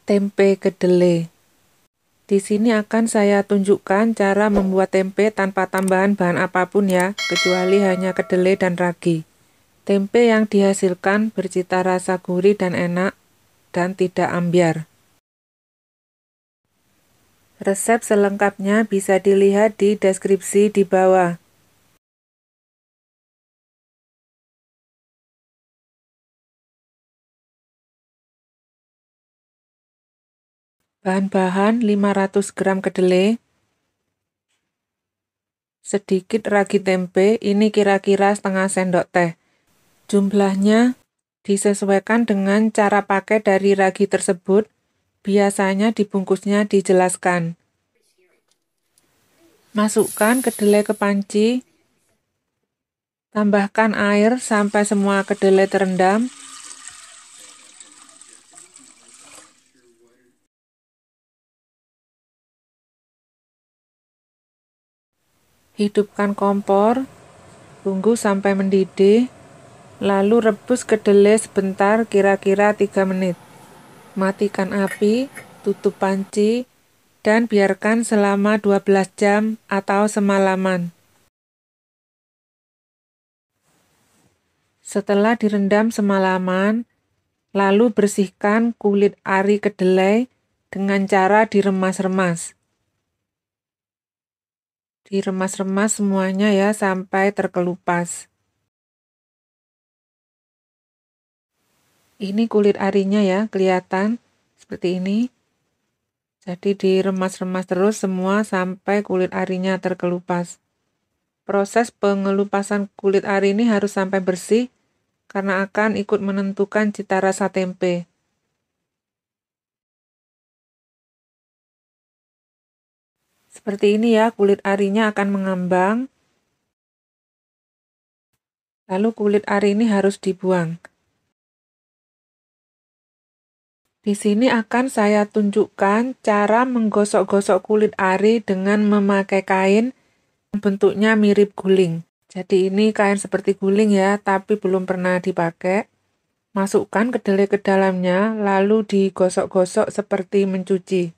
Tempe kedelai. Di sini akan saya tunjukkan cara membuat tempe tanpa tambahan bahan apapun ya, kecuali hanya kedelai dan ragi. Tempe yang dihasilkan bercita rasa gurih dan enak, dan tidak ambyar. Resep selengkapnya bisa dilihat di deskripsi di bawah. Bahan-bahan 500 gram kedelai, sedikit ragi tempe, ini kira-kira setengah sendok teh. Jumlahnya disesuaikan dengan cara pakai dari ragi tersebut, biasanya dibungkusnya dijelaskan. Masukkan kedelai ke panci, tambahkan air sampai semua kedelai terendam. Hidupkan kompor, tunggu sampai mendidih, lalu rebus kedelai sebentar kira-kira 3 menit. Matikan api, tutup panci, dan biarkan selama 12 jam atau semalaman. Setelah direndam semalaman, lalu bersihkan kulit ari kedelai dengan cara diremas-remas. Diremas-remas semuanya ya sampai terkelupas. Ini kulit arinya ya, kelihatan seperti ini. Jadi diremas-remas terus semua sampai kulit arinya terkelupas. Proses pengelupasan kulit ari ini harus sampai bersih karena akan ikut menentukan cita rasa tempe. Seperti ini ya, kulit arinya akan mengambang. Lalu kulit ari ini harus dibuang. Di sini akan saya tunjukkan cara menggosok-gosok kulit ari dengan memakai kain yang bentuknya mirip guling. Jadi ini kain seperti guling ya, tapi belum pernah dipakai. Masukkan kedelai ke dalamnya, lalu digosok-gosok seperti mencuci.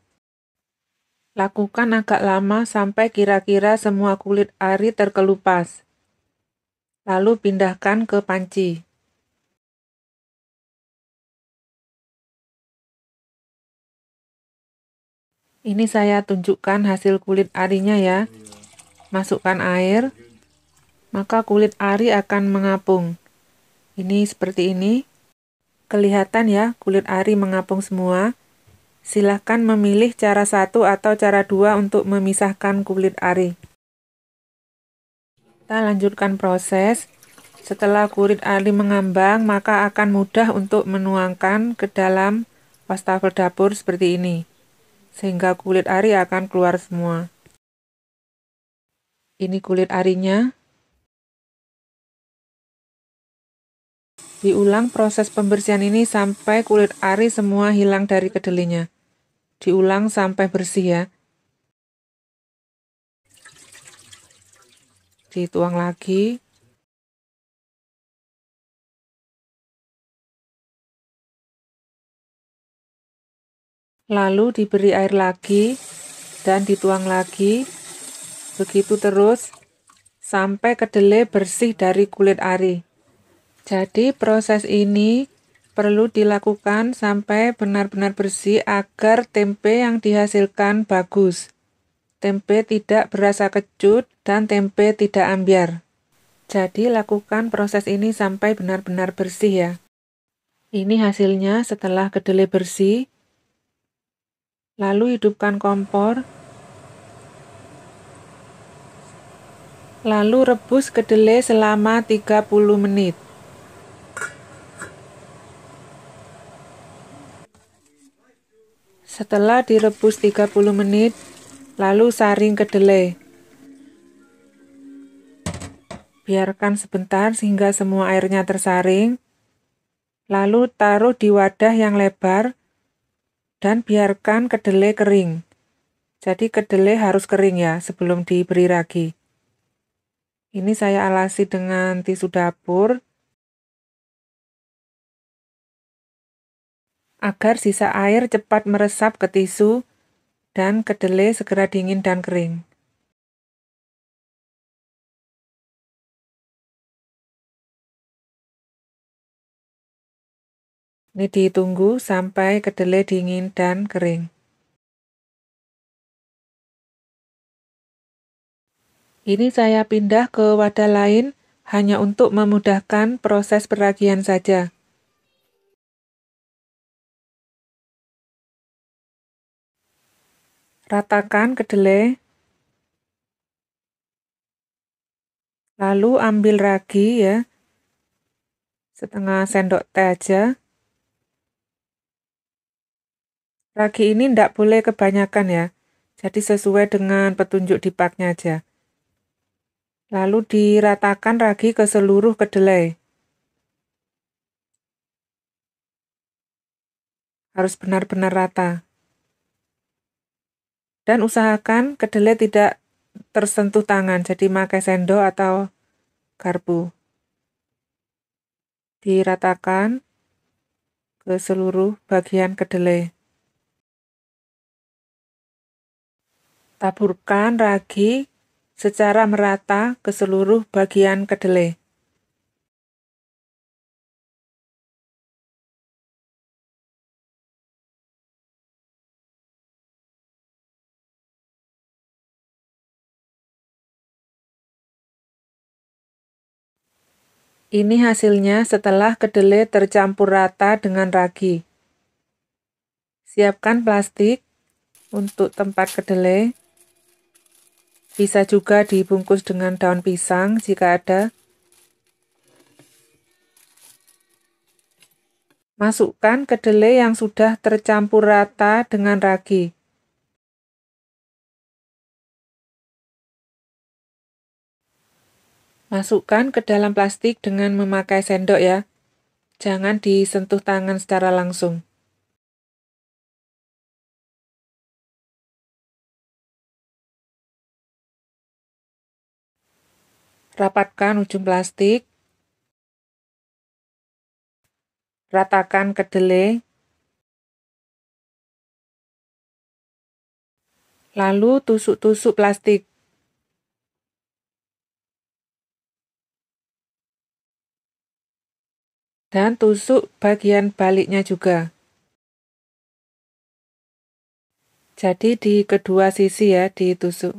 Lakukan agak lama sampai kira-kira semua kulit ari terkelupas. Lalu pindahkan ke panci. Ini saya tunjukkan hasil kulit arinya ya. Masukkan air, maka kulit ari akan mengapung. Ini seperti ini. Kelihatan ya, kulit ari mengapung semua. Silahkan memilih cara 1 atau cara 2 untuk memisahkan kulit ari. Kita lanjutkan proses. Setelah kulit ari mengambang, maka akan mudah untuk menuangkan ke dalam wastafel dapur seperti ini. Sehingga kulit ari akan keluar semua. Ini kulit arinya. Diulang proses pembersihan ini sampai kulit ari semua hilang dari kedelainya. Diulang sampai bersih ya. Dituang lagi. Lalu diberi air lagi dan dituang lagi. Begitu terus sampai kedelai bersih dari kulit ari. Jadi proses ini perlu dilakukan sampai benar-benar bersih agar tempe yang dihasilkan bagus. Tempe tidak berasa kecut dan tempe tidak ambyar. Jadi lakukan proses ini sampai benar-benar bersih ya. Ini hasilnya setelah kedelai bersih. Lalu hidupkan kompor. Lalu rebus kedelai selama 30 menit. Setelah direbus 30 menit, lalu saring kedelai. Biarkan sebentar sehingga semua airnya tersaring. Lalu taruh di wadah yang lebar dan biarkan kedelai kering. Jadi kedelai harus kering ya sebelum diberi ragi. Ini saya alasi dengan tisu dapur. agar sisa air cepat meresap ke tisu dan kedelai segera dingin dan kering. Ini ditunggu sampai kedelai dingin dan kering. Ini saya pindah ke wadah lain hanya untuk memudahkan proses peragian saja. Ratakan kedelai, lalu ambil ragi ya, setengah sendok teh aja. Ragi ini tidak boleh kebanyakan ya, jadi sesuai dengan petunjuk di paknya aja. Lalu diratakan ragi ke seluruh kedelai. Harus benar-benar rata. Dan usahakan kedelai tidak tersentuh tangan, jadi pakai sendok atau garpu. Diratakan ke seluruh bagian kedelai. Taburkan ragi secara merata ke seluruh bagian kedelai. Ini hasilnya setelah kedelai tercampur rata dengan ragi. Siapkan plastik untuk tempat kedelai. Bisa juga dibungkus dengan daun pisang jika ada. Masukkan kedelai yang sudah tercampur rata dengan ragi. Masukkan ke dalam plastik dengan memakai sendok ya. Jangan disentuh tangan secara langsung. Rapatkan ujung plastik. Ratakan kedelai. Lalu tusuk-tusuk plastik. Dan tusuk bagian baliknya juga. Jadi di kedua sisi ya ditusuk.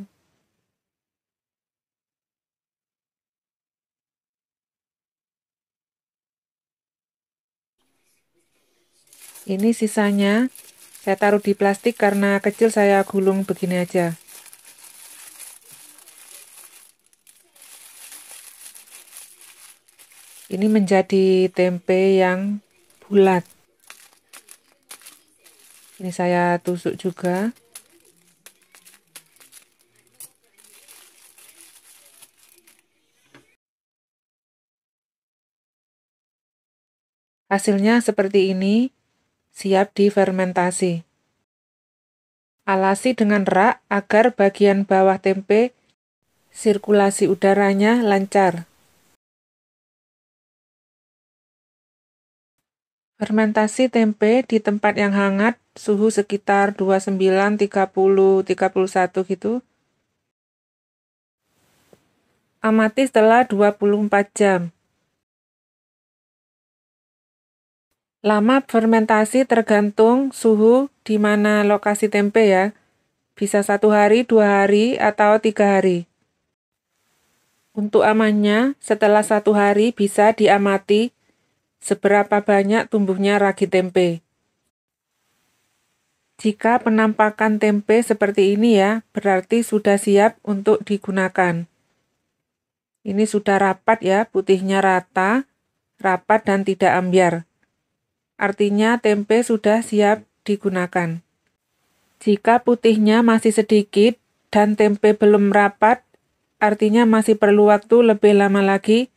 Ini sisanya saya taruh di plastik karena kecil, saya gulung begini aja. Ini menjadi tempe yang bulat. Ini saya tusuk juga. Hasilnya seperti ini, siap difermentasi. Alasi dengan rak agar bagian bawah tempe sirkulasi udaranya lancar. Fermentasi tempe di tempat yang hangat, suhu sekitar 29, 30, 31 gitu. Amati setelah 24 jam. Lama fermentasi tergantung suhu di mana lokasi tempe ya. Bisa 1 hari, 2 hari, atau 3 hari. Untuk amannya, setelah 1 hari bisa diamati seberapa banyak tumbuhnya ragi tempe. Jika penampakan tempe seperti ini ya, berarti sudah siap untuk digunakan. Ini sudah rapat ya, putihnya rata, rapat dan tidak ambyar. Artinya tempe sudah siap digunakan. Jika putihnya masih sedikit dan tempe belum rapat, artinya masih perlu waktu lebih lama lagi,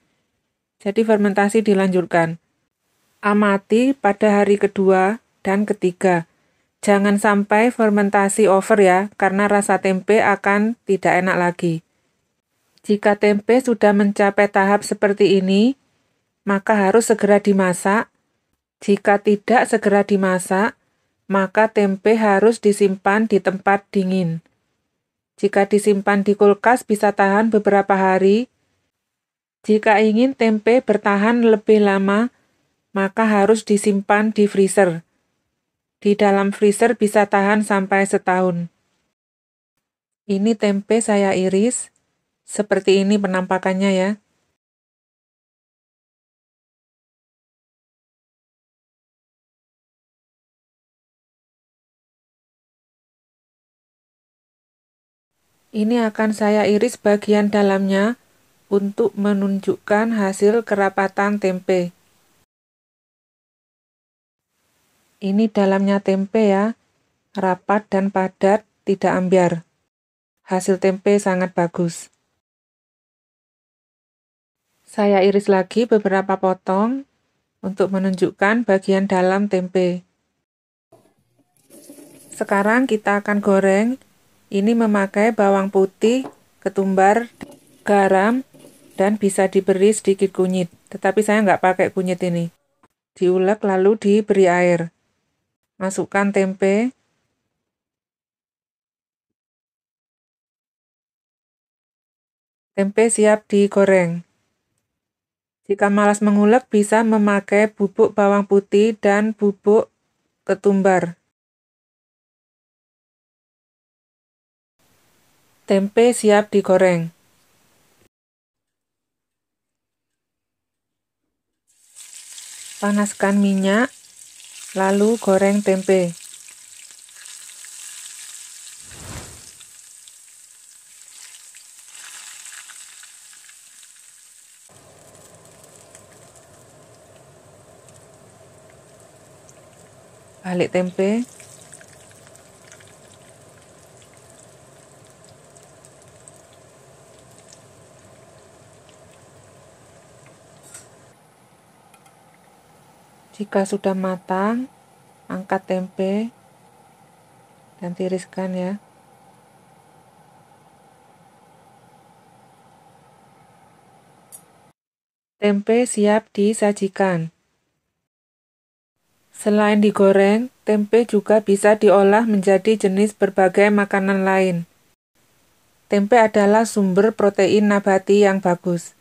jadi fermentasi dilanjutkan. Amati pada hari kedua dan ketiga. Jangan sampai fermentasi over ya, karena rasa tempe akan tidak enak lagi. Jika tempe sudah mencapai tahap seperti ini, maka harus segera dimasak Jika tidak segera dimasak, maka tempe harus disimpan di tempat dingin. Jika disimpan di kulkas bisa tahan beberapa hari. Jika ingin tempe bertahan lebih lama, maka harus disimpan di freezer. Di dalam freezer bisa tahan sampai setahun. Ini tempe saya iris. Seperti ini penampakannya ya. Ini akan saya iris bagian dalamnya untuk menunjukkan hasil kerapatan tempe. Ini dalamnya tempe ya, rapat dan padat, tidak ambyar. Hasil tempe sangat bagus. Saya iris lagi beberapa potong untuk menunjukkan bagian dalam tempe. Sekarang kita akan goreng. Ini memakai bawang putih, ketumbar, garam, dan bisa diberi sedikit kunyit. Tetapi saya nggak pakai kunyit ini. Diulek lalu diberi air. Masukkan tempe. Tempe siap digoreng. Jika malas mengulek, bisa memakai bubuk bawang putih dan bubuk ketumbar. Tempe siap digoreng. Panaskan minyak, lalu goreng tempe. Balik tempe. Jika sudah matang, angkat tempe dan tiriskan ya. Tempe siap disajikan. Selain digoreng, tempe juga bisa diolah menjadi jenis berbagai makanan lain. Tempe adalah sumber protein nabati yang bagus.